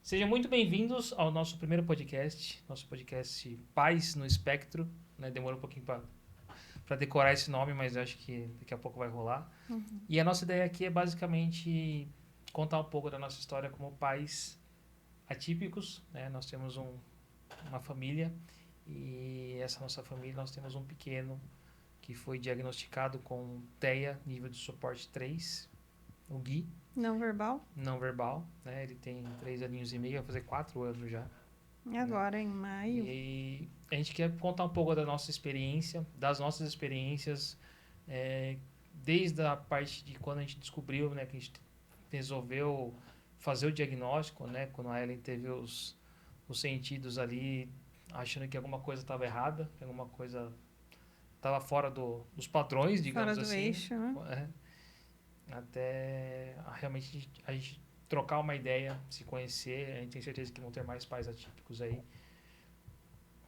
Sejam muito bem-vindos ao nosso primeiro nosso podcast Pais no Espectro. Né? Demorou um pouquinho para decorar esse nome, mas eu acho que daqui a pouco vai rolar. E a nossa ideia aqui é basicamente contar um pouco da nossa história como pais atípicos. Né? Nós temos uma família e essa nossa família nós temos um pequeno que foi diagnosticado com TEA, nível de suporte 3, o Gui. Não verbal? Não verbal, né? Ele tem 3 aninhos e meio, vai fazer 4 anos já. E Né? agora, em maio? E a gente quer contar um pouco da nossa experiência, das nossas experiências, desde a parte de quando a gente descobriu, né, que a gente resolveu fazer o diagnóstico, né, quando a Ellen teve os sentidos ali, achando que alguma coisa estava errada, que alguma coisa estava fora dos padrões, Fora digamos do assim, eixo, né? até realmente a gente trocar uma ideia, se conhecer. A gente tem certeza que vão ter mais pais atípicos aí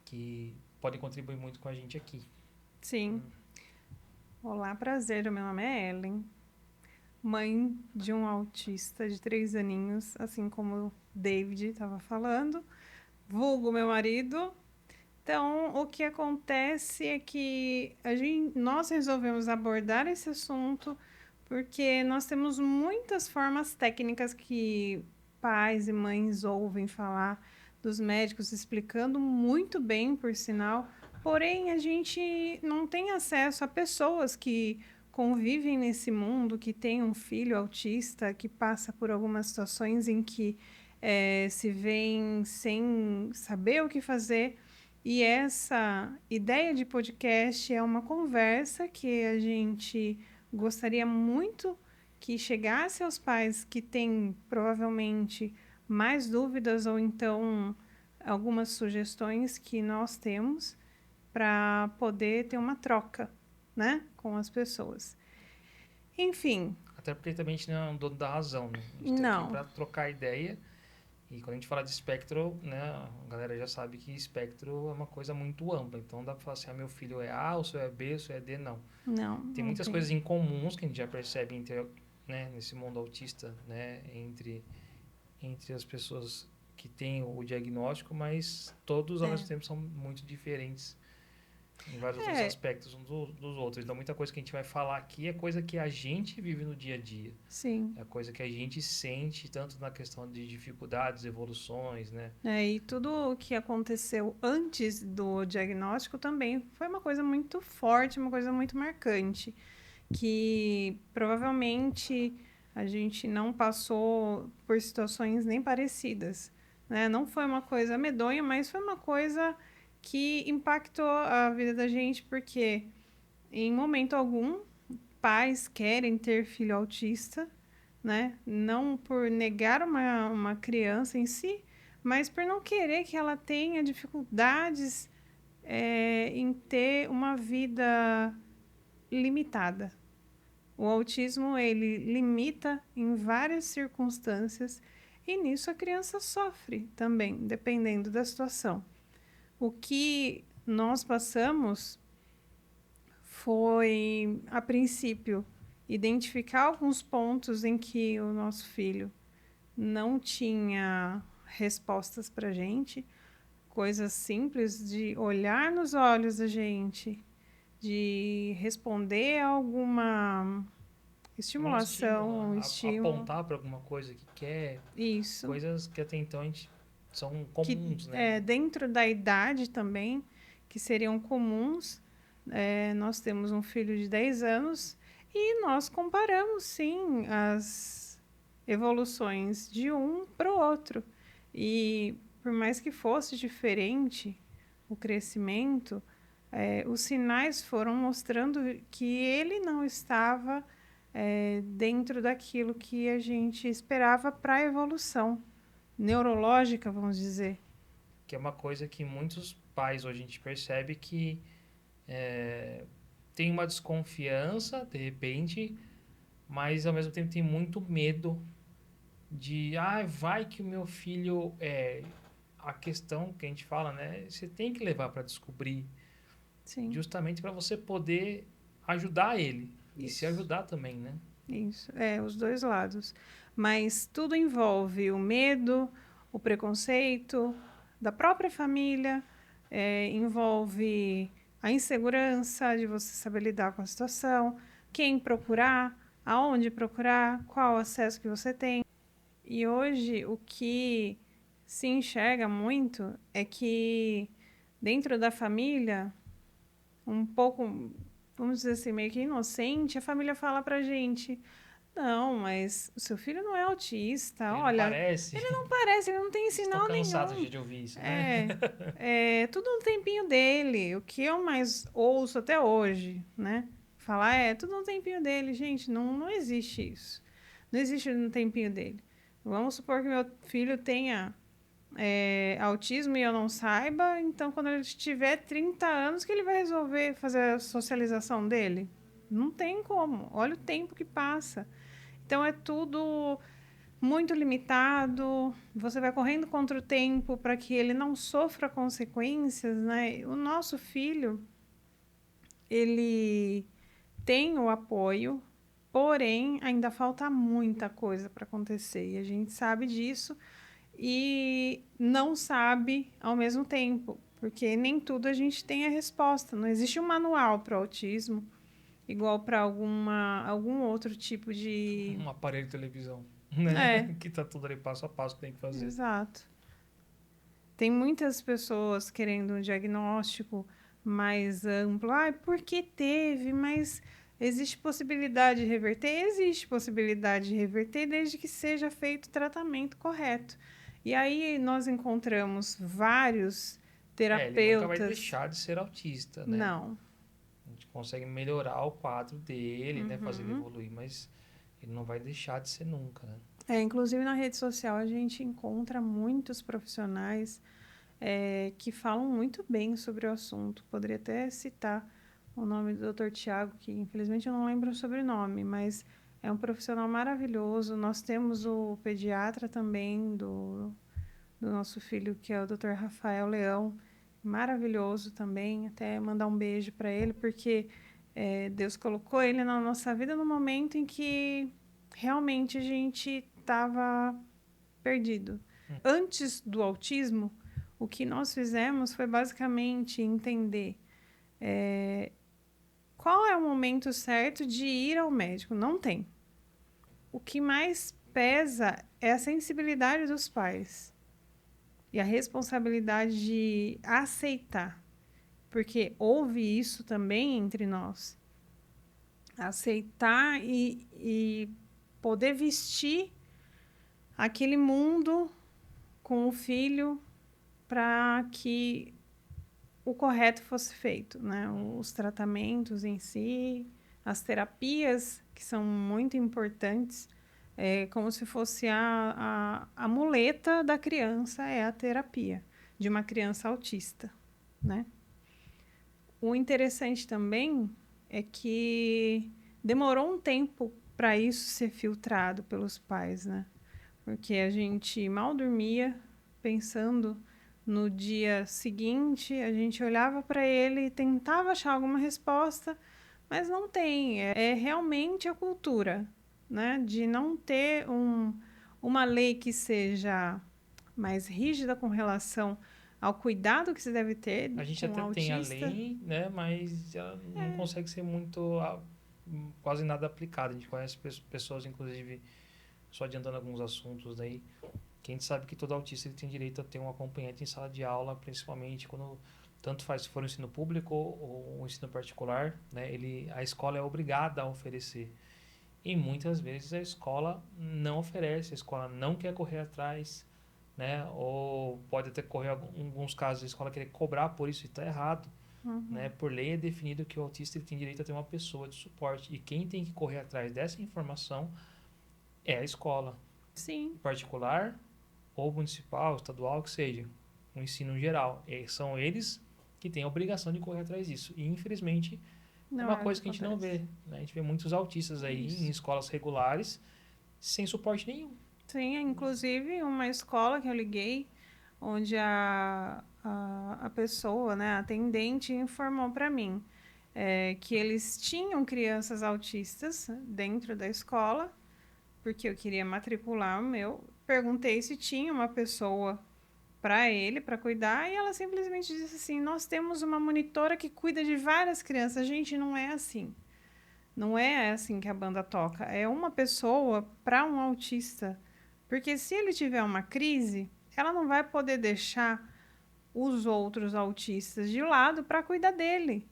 que podem contribuir muito com a gente aqui. Sim. Olá, prazer. O meu nome é Ellen, mãe de um autista de 3 aninhos, assim como o David estava falando, vulgo meu marido. Então, o que acontece é que nós resolvemos abordar esse assunto porque nós temos muitas formas técnicas que pais e mães ouvem falar dos médicos explicando muito bem, por sinal. Porém, a gente não tem acesso a pessoas que convivem nesse mundo, que têm um filho autista, que passa por algumas situações em que se veem sem saber o que fazer. E essa ideia de podcast é uma conversa que a gente gostaria muito que chegasse aos pais que têm provavelmente mais dúvidas ou então algumas sugestões que nós temos para poder ter uma troca, né, com as pessoas. Enfim, Até porque também a gente não é um dono da razão, né? A gente está aqui não, para trocar ideia. E quando a gente fala de espectro, né, a galera já sabe que espectro é uma coisa muito ampla. Então dá para falar assim, meu filho é A, o seu é B, o seu é D, não. Tem não muitas tem. coisas em comuns que a gente já percebe né, nesse mundo autista, né, entre as pessoas que têm o diagnóstico, mas todos ao mesmo tempo são muito diferentes em vários outros É, aspectos dos outros. Então, muita coisa que a gente vai falar aqui é coisa que a gente vive no dia a dia. sim. É coisa que a gente sente, tanto na questão de dificuldades, evoluções, né? E tudo o que aconteceu antes do diagnóstico também foi uma coisa muito forte, uma coisa muito marcante, que provavelmente a gente não passou por situações nem parecidas, né? Não foi uma coisa medonha, mas foi uma coisa que impactou a vida da gente, porque em momento algum pais querem ter filho autista, né? Não por negar uma criança em si, mas por não querer que ela tenha dificuldades em ter uma vida limitada. O autismo ele limita em várias circunstâncias e nisso a criança sofre também, dependendo da situação. O que nós passamos foi, a princípio, identificar alguns pontos em que o nosso filho não tinha respostas para a gente, coisas simples de olhar nos olhos da gente, de responder a alguma Um estímulo, estimulação, um né? estímulo. Apontar para alguma coisa que quer, Isso. coisas que até então são Que comuns, né? dentro da idade também, que seriam comuns. Nós temos um filho de 10 anos e nós comparamos, sim, as evoluções de um para o outro. E por mais que fosse diferente o crescimento, os sinais foram mostrando que ele não estava dentro daquilo que a gente esperava para a evolução neurológica, vamos dizer. Que é uma coisa que muitos pais hoje a gente percebe que tem uma desconfiança, de repente, mas ao mesmo tempo tem muito medo de, vai que o meu filho é a questão que a gente fala, né? Você tem que levar para descobrir, Sim, justamente para você poder ajudar ele e se isso. ajudar também, né? Isso, os dois lados. Mas tudo envolve o medo, o preconceito da própria família, envolve a insegurança de você saber lidar com a situação, quem procurar, aonde procurar, qual o acesso que você tem. E hoje o que se enxerga muito é que dentro da família, um pouco, vamos dizer assim, meio que inocente, a família fala pra gente: não, mas o seu filho não é autista, Ele não olha, parece. ele não parece, ele não tem Estão sinal cansados nenhum. de ouvir isso, né? Tudo no tempinho dele. O que eu mais ouço até hoje, né? Falar tudo no tempinho dele. Gente, não existe isso. Não existe no tempinho dele. Vamos supor que meu filho tenha autismo e eu não saiba, então quando ele tiver 30 anos que ele vai resolver fazer a socialização dele? Não tem como. Olha o tempo que passa. Então é tudo muito limitado, você vai correndo contra o tempo para que ele não sofra consequências, né? O nosso filho, ele tem o apoio, porém ainda falta muita coisa para acontecer e a gente sabe disso e não sabe ao mesmo tempo, porque nem tudo a gente tem a resposta. Não existe um manual para o autismo igual para algum outro tipo de. Um aparelho de televisão, É, né? Que tá tudo ali passo a passo que tem que fazer. exato. Tem muitas pessoas querendo um diagnóstico mais amplo. Ah, por que teve? Mas existe possibilidade de reverter? Existe possibilidade de reverter desde que seja feito o tratamento correto. E aí nós encontramos vários Ele nunca vai terapeutas. deixar de ser autista, né? Não. A gente consegue melhorar o quadro dele, né? Fazer ele Uhum. evoluir, mas ele não vai deixar de ser nunca, né? Inclusive na rede social a gente encontra muitos profissionais que falam muito bem sobre o assunto. Poderia até citar o nome do Dr. Tiago, que infelizmente eu não lembro o sobrenome, mas é um profissional maravilhoso. Nós temos o pediatra também do nosso filho, que é o Dr. Rafael Leão, maravilhoso também. Até mandar um beijo para ele, porque Deus colocou ele na nossa vida no momento em que realmente a gente estava perdido. Antes do autismo, o que nós fizemos foi basicamente entender qual é o momento certo de ir ao médico. Não tem. O que mais pesa é a sensibilidade dos pais e a responsabilidade de aceitar, porque houve isso também entre nós. Aceitar e poder vestir aquele mundo com o filho para que o correto fosse feito, né? Os tratamentos em si, as terapias, que são muito importantes, como se fosse a muleta da criança, é a terapia de uma criança autista, né? O interessante também é que demorou um tempo para isso ser filtrado pelos pais, né? Porque a gente mal dormia pensando no dia seguinte, a gente olhava para ele e tentava achar alguma resposta, mas não tem. É realmente a cultura, né? De não ter uma lei que seja mais rígida com relação ao cuidado que se deve ter A gente com o até tem a autista. lei, né? Mas ela não consegue ser muito, quase nada aplicada. A gente conhece pessoas, inclusive, só adiantando alguns assuntos aí, que a gente sabe que todo autista ele tem direito a ter um acompanhante em sala de aula, principalmente quando tanto faz se for um ensino público ou um ensino particular, né? A escola é obrigada a oferecer. E muitas vezes a escola não oferece, a escola não quer correr atrás, né? Ou pode até correr em alguns casos a escola querer cobrar por isso e está errado, né? Por lei é definido que o autista ele tem direito a ter uma pessoa de suporte e quem tem que correr atrás dessa informação é a escola, Sim. particular ou municipal, estadual, que seja, o ensino geral. São eles que têm a obrigação de correr atrás disso. E infelizmente é Não uma é o que coisa que a gente não acontece. vê, né? A gente vê muitos autistas aí Isso. em escolas regulares sem suporte nenhum. Sim, inclusive uma escola que eu liguei, onde a pessoa, né, a atendente, informou para mim que eles tinham crianças autistas dentro da escola, porque eu queria matricular o meu. Perguntei se tinha uma pessoa para ele, para cuidar, e ela simplesmente disse assim: nós temos uma monitora que cuida de várias crianças. Gente, não é assim. Não é assim que a banda toca. É uma pessoa para um autista. Porque se ele tiver uma crise, ela não vai poder deixar os outros autistas de lado para cuidar dele.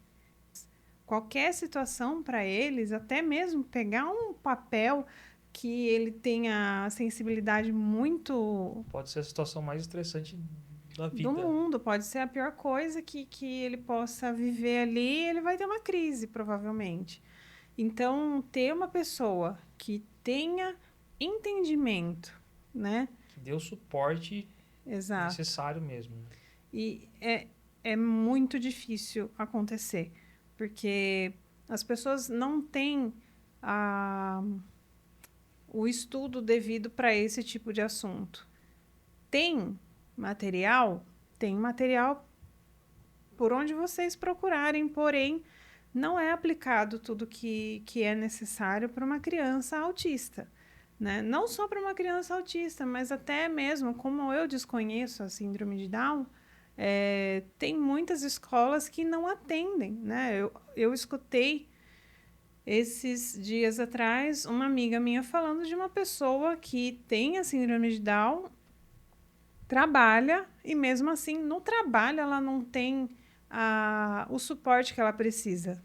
Qualquer situação para eles, até mesmo pegar um papel que ele tenha sensibilidade muito Pode ser a situação mais estressante da do vida. mundo, pode ser a pior coisa que ele possa viver ali, ele vai ter uma crise, provavelmente. Então, ter uma pessoa que tenha entendimento, né? Que dê o suporte Exato. necessário mesmo. E é muito difícil acontecer, porque as pessoas não têm a, o estudo devido para esse tipo de assunto. Tem material? Tem material por onde vocês procurarem, porém, não é aplicado tudo que é necessário para uma criança autista. Né? Não só para uma criança autista, mas até mesmo, como eu desconheço a síndrome de Down, tem muitas escolas que não atendem. Né? Eu escutei esses dias atrás uma amiga minha falando de uma pessoa que tem a síndrome de Down, trabalha e mesmo assim no trabalho ela não tem o suporte que ela precisa.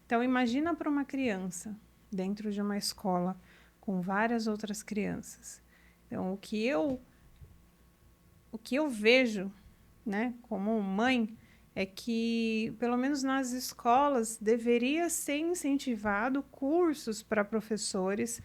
Então imagina para uma criança dentro de uma escola com várias outras crianças. Então o que eu vejo, né, como mãe, é que pelo menos nas escolas deveria ser incentivado cursos para professores,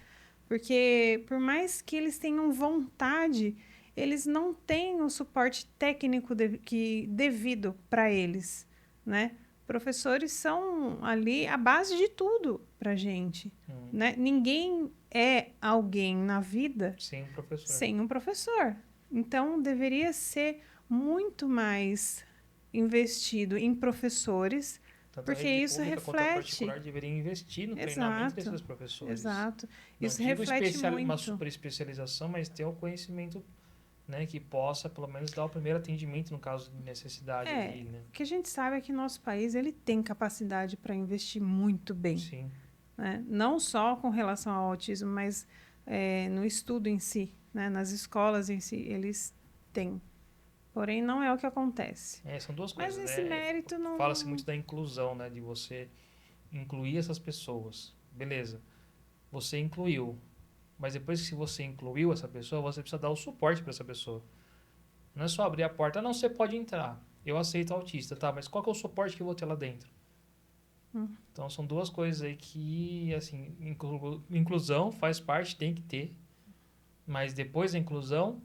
porque por mais que eles tenham vontade, eles não têm o suporte técnico devido para eles, né? Professores são ali a base de tudo para gente, né? Ninguém é alguém na vida Sem um professor. sem um professor. Então deveria ser muito mais investido em professores, Tanto a porque rede isso pública quanto a reflete. particular deveriam investir no treinamento Exato, desses professores. exato. Não Isso digo reflete uma muito. super especialização, mas ter o conhecimento, né, que possa pelo menos dar o primeiro atendimento no caso de necessidade ali, né? O que a gente sabe é que nosso país ele tem capacidade para investir muito bem. Sim. Né? Não só com relação ao autismo, mas no estudo em si, né? Nas escolas em si, eles têm. Porém, não é o que acontece. São duas Mas coisas, esse né? mérito não... Fala-se muito da inclusão, né? De você incluir essas pessoas. Beleza, você incluiu. Mas depois que você incluiu essa pessoa, você precisa dar o suporte para essa pessoa. Não é só abrir a porta, não, você pode entrar. Eu aceito autista, tá? Mas qual que é o suporte que eu vou ter lá dentro? Então são duas coisas aí que, assim, inclusão faz parte, tem que ter. Mas depois da inclusão,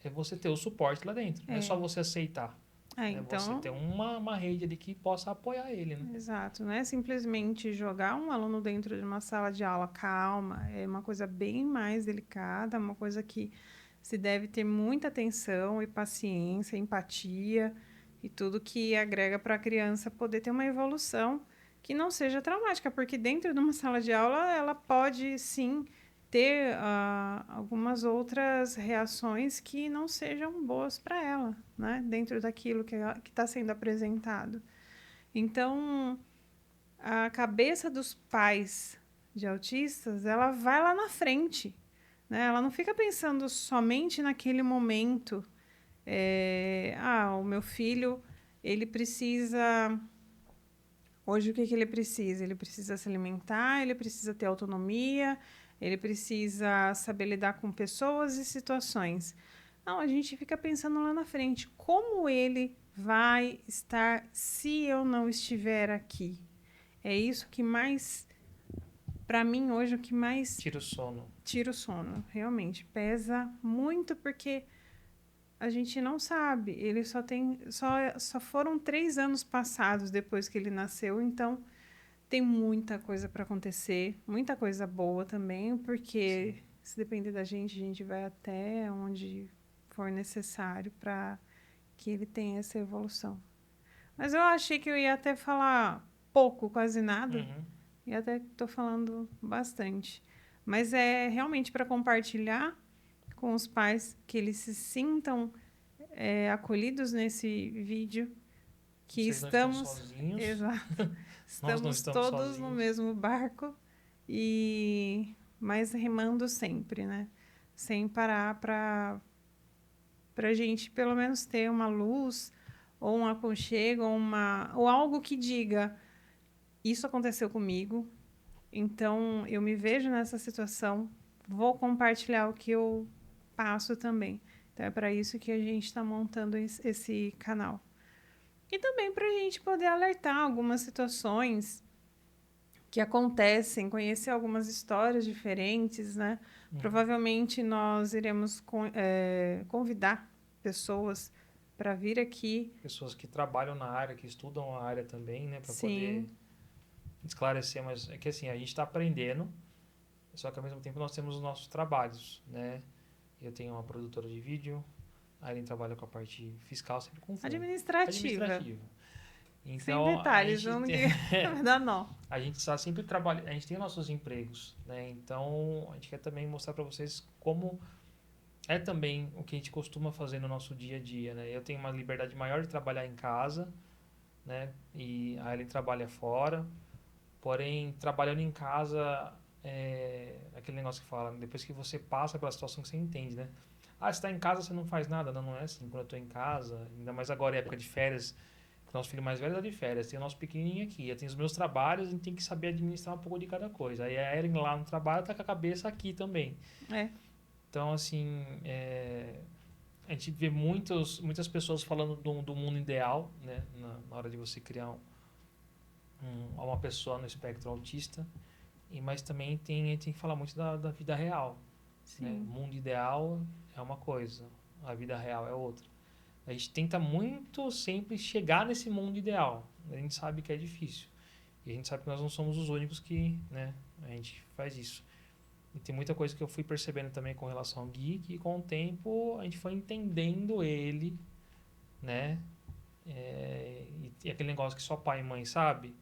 é você ter o suporte lá dentro. Não é só você aceitar. É então, você ter uma rede ali que possa apoiar ele, né? exato. Não é simplesmente jogar um aluno dentro de uma sala de aula calma. É uma coisa bem mais delicada, uma coisa que se deve ter muita atenção e paciência, empatia e tudo que agrega para a criança poder ter uma evolução que não seja traumática, porque dentro de uma sala de aula ela pode sim ter algumas outras reações que não sejam boas para ela, né? Dentro daquilo que está sendo apresentado. Então, a cabeça dos pais de autistas, ela vai lá na frente, né? Ela não fica pensando somente naquele momento. O meu filho, ele precisa... Hoje, o que ele precisa? Ele precisa se alimentar, ele precisa ter autonomia, ele precisa saber lidar com pessoas e situações. Não, a gente fica pensando lá na frente, como ele vai estar se eu não estiver aqui? É isso que mais, para mim hoje, o que mais Tira o sono. tira o sono, realmente. Pesa muito porque a gente não sabe. Ele só foram 3 anos passados depois que ele nasceu, então tem muita coisa para acontecer, muita coisa boa também, porque se depender da gente, a gente vai até onde for necessário para que ele tenha essa evolução. Mas eu achei que eu ia até falar pouco, quase nada, e até estou falando bastante. Mas é realmente para compartilhar com os pais, que eles se sintam acolhidos nesse vídeo, que Vocês não estão sozinhos. Exato, Nós não estamos estamos todos no sozinhos. mesmo barco, mas remando sempre, né? Sem parar para a gente pelo menos ter uma luz, ou um aconchego, ou algo que diga: isso aconteceu comigo, então eu me vejo nessa situação, vou compartilhar o que eu passo também. Então é para isso que a gente está montando esse canal. E também para a gente poder alertar algumas situações que acontecem, conhecer algumas histórias diferentes, né? Provavelmente nós iremos convidar pessoas para vir aqui. Pessoas que trabalham na área, que estudam a área também, né? Para Sim. poder esclarecer, mas é que assim, a gente está aprendendo, só que ao mesmo tempo nós temos os nossos trabalhos, né? Eu tenho uma produtora de vídeo, a Aileen trabalha com a parte fiscal, sempre com fundo. Administrativa. Então, sem detalhes, vamos dar nó. A gente está sempre trabalhando, a gente tem nossos empregos, né? Então, a gente quer também mostrar para vocês como é também o que a gente costuma fazer no nosso dia a dia, né? Eu tenho uma liberdade maior de trabalhar em casa, né? E a Aileen trabalha fora. Porém, trabalhando em casa, aquele negócio que fala, depois que você passa pela situação que você entende, né? Ah, você está em casa, você não faz nada. Não, não é assim. Quando eu estou em casa, ainda mais agora é época de férias, nosso filho mais velho está de férias, tem o nosso pequenininho aqui, eu tenho os meus trabalhos, a gente tem que saber administrar um pouco de cada coisa. Aí a Ellen lá no trabalho está com a cabeça aqui também. Então, assim, a gente vê muitas pessoas falando do mundo ideal, né? Na hora de você criar uma pessoa no espectro autista, mas também a gente tem que falar muito da vida real. Né? O mundo ideal é uma coisa, a vida real é outra. A gente tenta muito sempre chegar nesse mundo ideal. A gente sabe que é difícil. E a gente sabe que nós não somos os únicos que, né, a gente faz isso. E tem muita coisa que eu fui percebendo também com relação ao Gui, que com o tempo a gente foi entendendo ele, né? E aquele negócio que só pai e mãe sabe.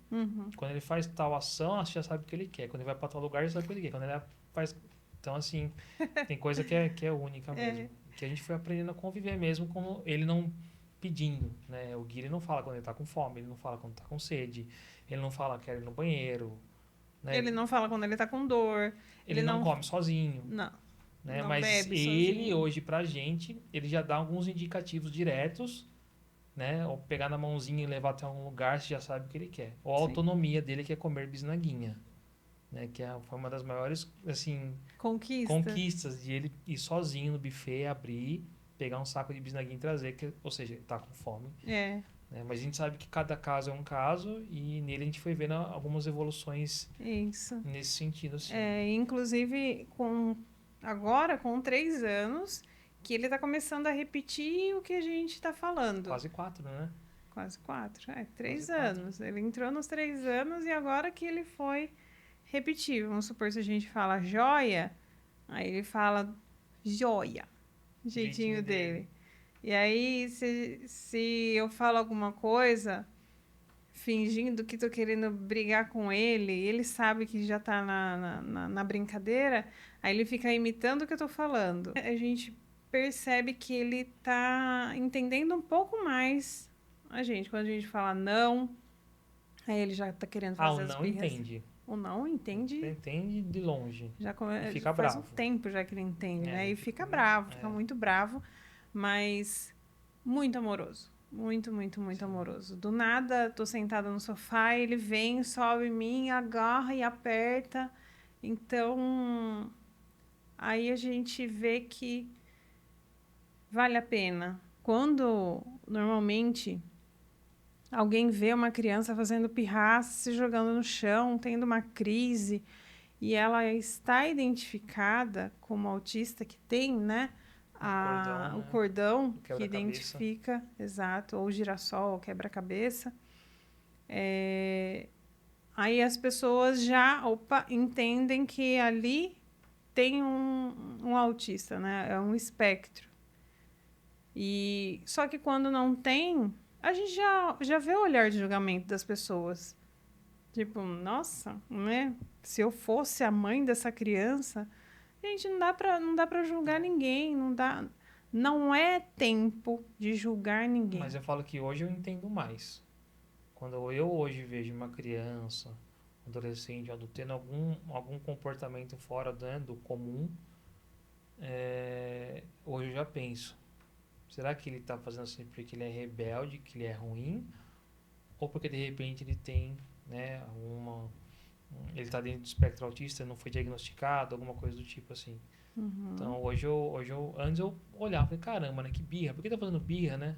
Quando ele faz tal ação, você já sabe o que ele quer. Quando ele vai para tal lugar, já sabe o que ele quer. Quando ele faz... Então, assim, tem coisa que é única mesmo. Que a gente foi aprendendo a conviver mesmo com ele não pedindo, né? O Gui, ele não fala quando ele tá com fome, ele não fala quando tá com sede, ele não fala que quer ir no banheiro, né? Ele não fala quando ele tá com dor. Ele não come sozinho. Não. Né? Não Mas bebe ele, sozinho. hoje, pra gente, ele já dá alguns indicativos diretos, né? Ou pegar na mãozinha e levar até algum lugar, você já sabe o que ele quer. Ou a autonomia dele, que é comer bisnaguinha. Né, que foi uma das maiores assim, conquistas de ele ir sozinho no buffet, abrir, pegar um saco de bisnaguinha e trazer, ou seja, ele tá com fome. Né, mas a gente sabe que cada caso é um caso e nele a gente foi vendo algumas evoluções nesse sentido. Assim. Inclusive, agora, com 3 anos, que ele está começando a repetir o que a gente está falando. Quase 4, né? Quase 4. 3 anos. 4. Ele entrou nos 3 anos e agora que ele foi repetir. Vamos supor, se a gente fala joia, aí ele fala joia. Jeitinho dele. E aí, se eu falo alguma coisa, fingindo que tô querendo brigar com ele sabe que já tá na brincadeira, aí ele fica imitando o que eu tô falando. A gente percebe que ele tá entendendo um pouco mais a gente. Quando a gente fala não, aí ele já tá querendo fazer as birras. Entende. O não entende. Entende de longe. Já fica faz bravo. um tempo já que ele entende, né? E fica bravo, fica muito bravo, mas muito amoroso. Muito, muito, muito amoroso. Do nada, tô sentada no sofá, ele vem, sobe em mim, agarra e aperta. Então, aí a gente vê que vale a pena. Quando, normalmente, alguém vê uma criança fazendo pirraça, se jogando no chão, tendo uma crise, e ela está identificada como autista, que tem, né? O cordão que identifica, exato, ou o girassol, ou quebra-cabeça. Aí as pessoas já entendem que ali tem um autista, né? É um espectro. Só que quando não tem, a gente já vê o olhar de julgamento das pessoas. Tipo, nossa, né? Se eu fosse a mãe dessa criança, gente, não dá para julgar ninguém, não é tempo de julgar ninguém. Mas eu falo que hoje eu entendo mais. Quando eu hoje vejo uma criança, um adolescente, um adulto tendo algum comportamento fora, né, do comum, hoje eu já penso, será que ele está fazendo assim porque ele é rebelde, que ele é ruim? Ou porque de repente ele tem, né, ele está dentro do espectro autista, não foi diagnosticado, alguma coisa do tipo assim. Então antes eu olhava e falei, caramba, né, que birra, por que tá fazendo birra, né?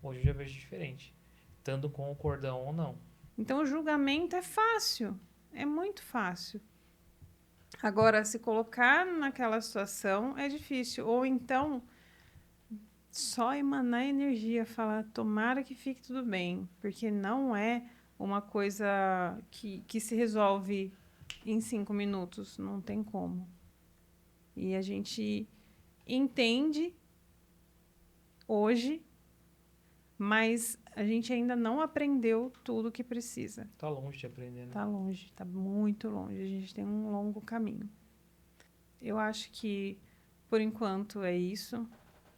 Hoje eu já vejo diferente, estando com o cordão ou não. Então, o julgamento é fácil, é muito fácil. Agora, se colocar naquela situação é difícil. Ou então, só emanar energia, falar, tomara que fique tudo bem. Porque não é uma coisa que se resolve em 5 minutos, não tem como. E a gente entende hoje, mas a gente ainda não aprendeu tudo o que precisa. Tá longe de aprender, né? Tá longe, tá muito longe. A gente tem um longo caminho. Eu acho que, por enquanto, é isso.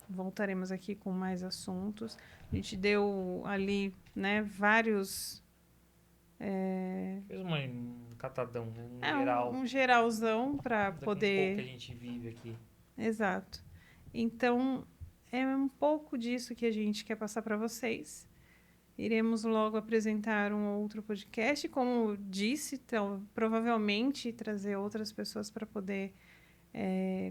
Voltaremos aqui com mais assuntos. A gente deu ali, né, vários... Fez um catadão, né? Geral. Um geralzão para poder... Um pouco que a gente vive aqui. Exato. Então, é um pouco disso que a gente quer passar para vocês. Iremos logo apresentar um outro podcast, como disse, então, provavelmente trazer outras pessoas para poder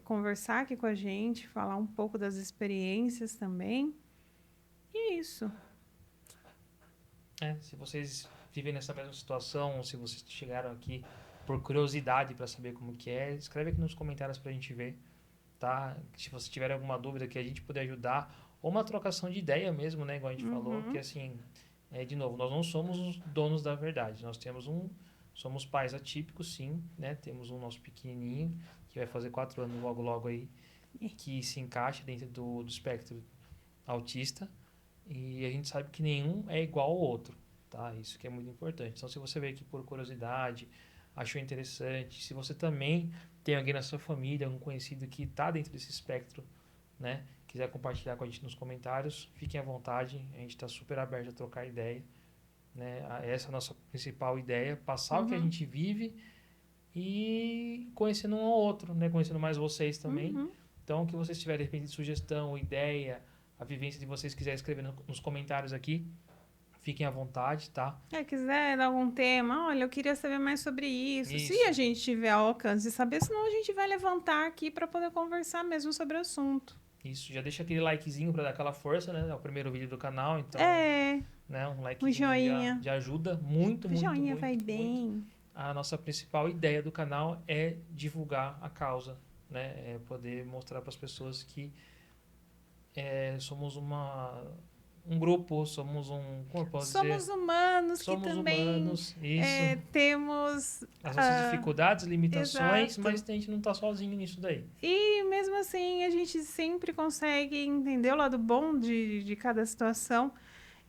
conversar aqui com a gente, falar um pouco das experiências também. E é isso. Se vocês vivem nessa mesma situação, se vocês chegaram aqui por curiosidade para saber como que é, escreve aqui nos comentários para a gente ver, tá? Se você tiver alguma dúvida que a gente puder ajudar, ou uma trocação de ideia mesmo, né? Igual a gente falou, que assim, de novo, nós não somos os donos da verdade. Nós somos pais atípicos, sim, né? Temos um nosso pequenininho, que vai fazer 4 anos logo, logo aí, que se encaixa dentro do espectro autista. E a gente sabe que nenhum é igual ao outro, tá? Isso que é muito importante. Então, se você veio aqui por curiosidade, achou interessante, se você também tem alguém na sua família, algum conhecido que está dentro desse espectro, né? Quiser compartilhar com a gente nos comentários, fiquem à vontade. A gente está super aberto a trocar ideia, né? Essa é a nossa principal ideia, passar o que a gente vive e conhecendo um ao outro, né? Conhecendo mais vocês também. Então, que vocês tiverem, de repente, sugestão, ideia, a vivência de vocês, quiserem escrever nos comentários aqui, fiquem à vontade, tá? Quiser dar algum tema, olha, eu queria saber mais sobre isso. Se a gente tiver ao alcance de saber, senão a gente vai levantar aqui para poder conversar mesmo sobre o assunto. Isso, já deixa aquele likezinho para dar aquela força, né? É o primeiro vídeo do canal, então... Né, um likezinho joinha. Já ajuda muito, muito, joinha muito, vai muito. Bem. A nossa principal ideia do canal é divulgar a causa, né? É poder mostrar para as pessoas que somos um grupo, somos um... Como eu posso somos dizer? humanos, Somos que também humanos, isso. Temos as nossas dificuldades, limitações, exato. mas a gente não está sozinho nisso daí. E mesmo assim, a gente sempre consegue entender o lado bom de cada situação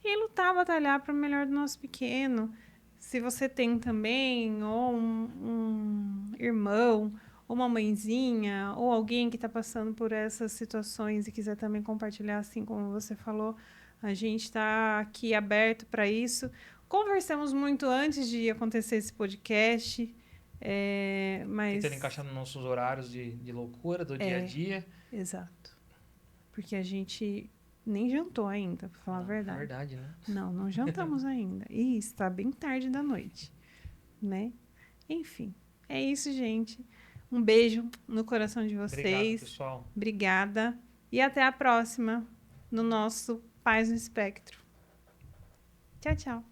e lutar, batalhar para o melhor do nosso pequeno. Se você tem também ou um irmão, ou uma mãezinha, ou alguém que está passando por essas situações e quiser também compartilhar, assim como você falou, a gente está aqui aberto para isso. Conversamos muito antes de acontecer esse podcast, mas... Tentando encaixar nos nossos horários de loucura do dia a dia. Exato. Porque a gente nem jantou ainda, para falar a verdade. É verdade, né? Não jantamos ainda. E está bem tarde da noite, né? Enfim, é isso, gente. Um beijo no coração de vocês. Obrigado, pessoal. Obrigada. E até a próxima no nosso Pais no Espectro. Tchau, tchau.